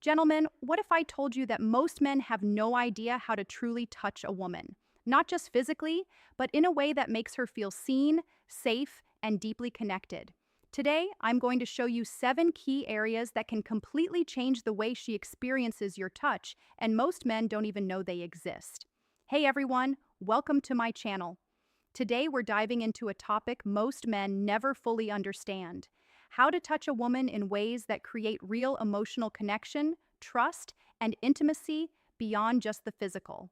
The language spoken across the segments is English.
Gentlemen, what if I told you that most men have no idea how to truly touch a woman? Not just physically, but in a way that makes her feel seen, safe, and deeply connected. Today, I'm going to show you 7 key areas that can completely change the way she experiences your touch, and most men don't even know they exist. Hey everyone, welcome to my channel. Today, we're diving into a topic most men never fully understand: how to touch a woman in ways that create real emotional connection, trust, and intimacy beyond just the physical.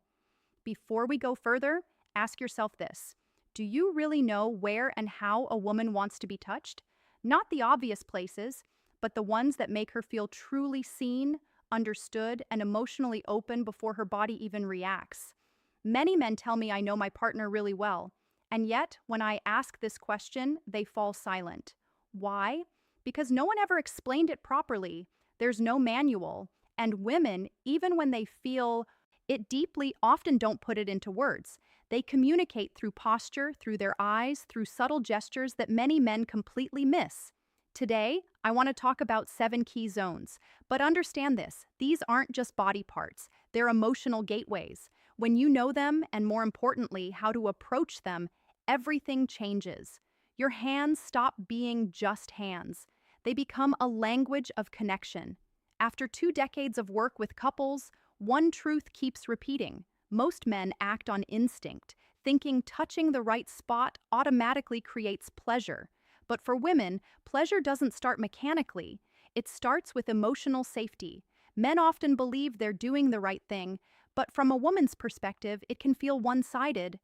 Before we go further, ask yourself this: do you really know where and how a woman wants to be touched? Not the obvious places, but the ones that make her feel truly seen, understood, and emotionally open before her body even reacts. Many men tell me I know my partner really well, and yet when I ask this question, they fall silent. Why? Because no one ever explained it properly. There's no manual, and women, even when they feel it deeply, often don't put it into words. They communicate through posture, through their eyes, through subtle gestures that many men completely miss. Today, I want to talk about 7 key zones. But understand this: these aren't just body parts, they're emotional gateways. When you know them, and more importantly, how to approach them, everything changes. Your hands stop being just hands. They become a language of connection. After 2 decades of work with couples, one truth keeps repeating: most men act on instinct, thinking touching the right spot automatically creates pleasure. But for women, pleasure doesn't start mechanically. It starts with emotional safety. Men often believe they're doing the right thing, but from a woman's perspective, it can feel one-sided.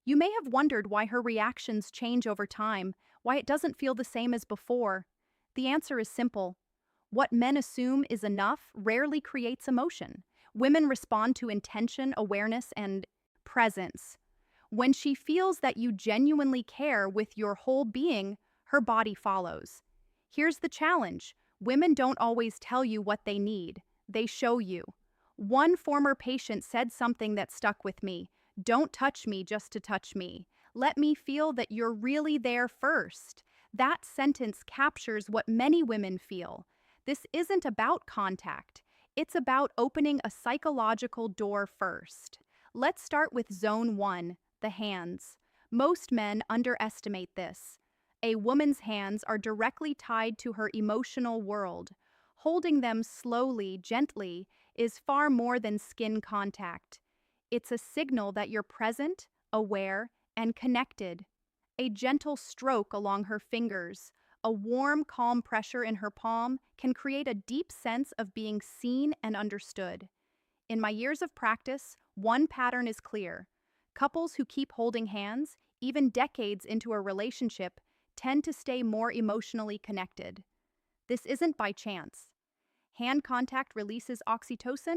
You may have wondered why her reactions change over time, why it doesn't feel the same as before. The answer is simple: what men assume is enough rarely creates emotion. Women respond to intention, awareness, and presence. When she feels that you genuinely care with your whole being, her body follows. Here's the challenge: women don't always tell you what they need, they show you. One former patient said something that stuck with me: "Don't touch me just to touch me. Let me feel that you're really there first." That sentence captures what many women feel. This isn't about contact. It's about opening a psychological door first. Let's start with zone 1, the hands. Most men underestimate this. A woman's hands are directly tied to her emotional world. Holding them slowly, gently, is far more than skin contact. It's a signal that you're present, aware, and connected. A gentle stroke along her fingers, a warm, calm pressure in her palm can create a deep sense of being seen and understood. In my years of practice, one pattern is clear: couples who keep holding hands, even decades into a relationship, tend to stay more emotionally connected. This isn't by chance. Hand contact releases oxytocin,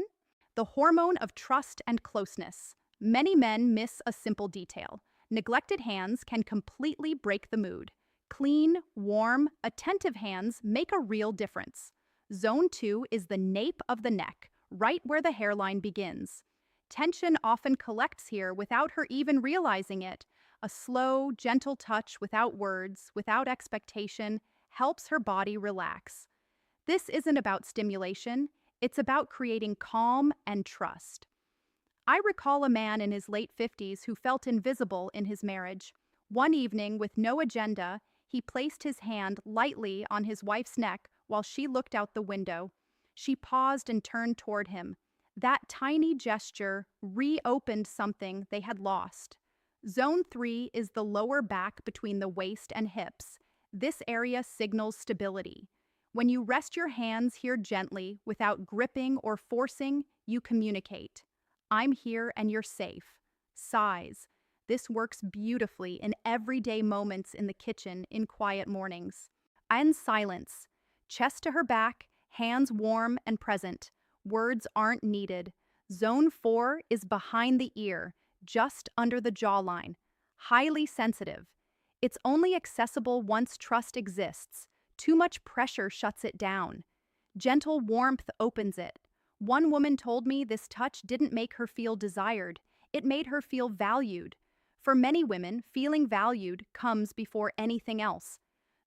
the hormone of trust and closeness. Many men miss a simple detail: neglected hands can completely break the mood. Clean, warm, attentive hands make a real difference. Zone 2 is the nape of the neck, right where the hairline begins. Tension often collects here without her even realizing it. A slow, gentle touch without words, without expectation, helps her body relax. This isn't about stimulation, it's about creating calm and trust. I recall a man in his late 50s who felt invisible in his marriage. One evening, with no agenda, he placed his hand lightly on his wife's neck while she looked out the window. She paused and turned toward him. That tiny gesture reopened something they had lost. Zone 3 is the lower back between the waist and hips. This area signals stability. When you rest your hands here gently, without gripping or forcing, you communicate: "I'm here and you're safe." Sighs. This works beautifully in everyday moments in the kitchen, in quiet mornings. And silence. Chest to her back, hands warm and present. Words aren't needed. Zone 4 is behind the ear, just under the jawline. Highly sensitive. It's only accessible once trust exists. Too much pressure shuts it down. Gentle warmth opens it. One woman told me this touch didn't make her feel desired, it made her feel valued. For many women, feeling valued comes before anything else.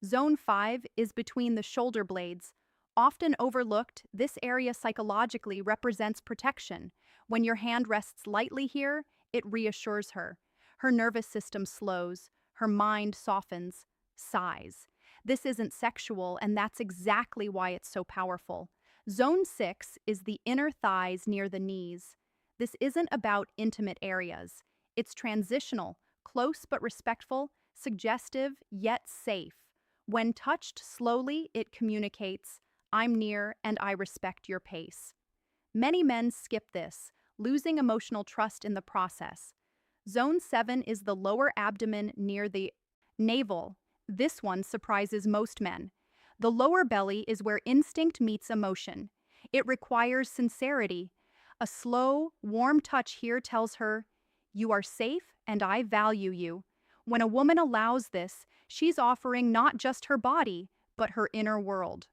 Zone 5 is between the shoulder blades. Often overlooked, this area psychologically represents protection. When your hand rests lightly here, it reassures her. Her nervous system slows, her mind softens, sighs. This isn't sexual, and that's exactly why it's so powerful. Zone 6 is the inner thighs near the knees. This isn't about intimate areas. It's transitional, close but respectful, suggestive yet safe. When touched slowly, it communicates, I'm near and I respect your pace. Many men skip this, losing emotional trust in the process. Zone 7 is the lower abdomen near the navel. This one surprises most men. The lower belly is where instinct meets emotion. It requires sincerity. A slow, warm touch here tells her, you are safe and I value you. When a woman allows this, she's offering not just her body, but her inner world.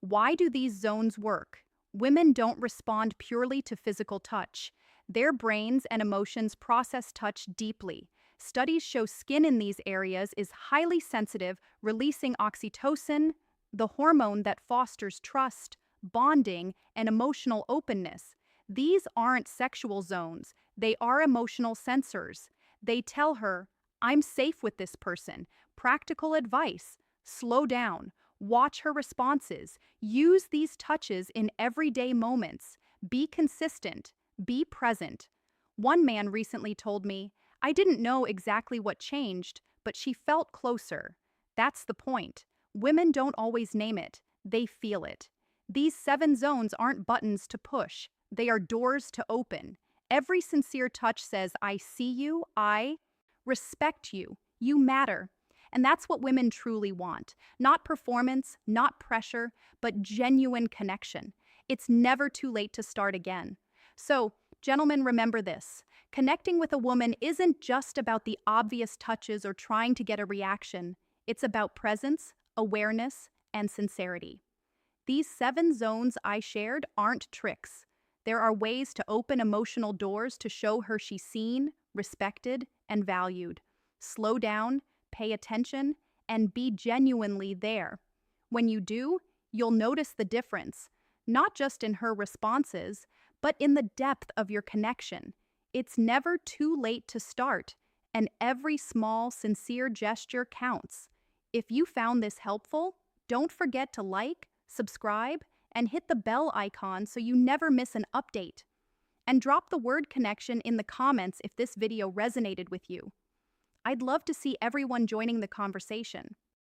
Why do these zones work? Women don't respond purely to physical touch. Their brains and emotions process touch deeply. Studies show skin in these areas is highly sensitive, releasing oxytocin, the hormone that fosters trust, bonding, and emotional openness. These aren't sexual zones, they are emotional sensors. They tell her, I'm safe with this person. Practical advice: slow down, watch her responses, use these touches in everyday moments, be consistent, be present. One man recently told me, I didn't know exactly what changed, but she felt closer. That's the point. Women don't always name it, they feel it. These 7 zones aren't buttons to push, they are doors to open. Every sincere touch says, I see you, I respect you, you matter. And that's what women truly want. Not performance, not pressure, but genuine connection. It's never too late to start again. So, gentlemen, remember this. Connecting with a woman isn't just about the obvious touches or trying to get a reaction. It's about presence, awareness, and sincerity. These 7 zones I shared aren't tricks. There are ways to open emotional doors to show her she's seen, respected, and valued. Slow down, pay attention, and be genuinely there. When you do, you'll notice the difference, not just in her responses, but in the depth of your connection. It's never too late to start, and every small, sincere gesture counts. If you found this helpful, don't forget to like, subscribe, and hit the bell icon so you never miss an update. And drop the word connection in the comments if this video resonated with you. I'd love to see everyone joining the conversation.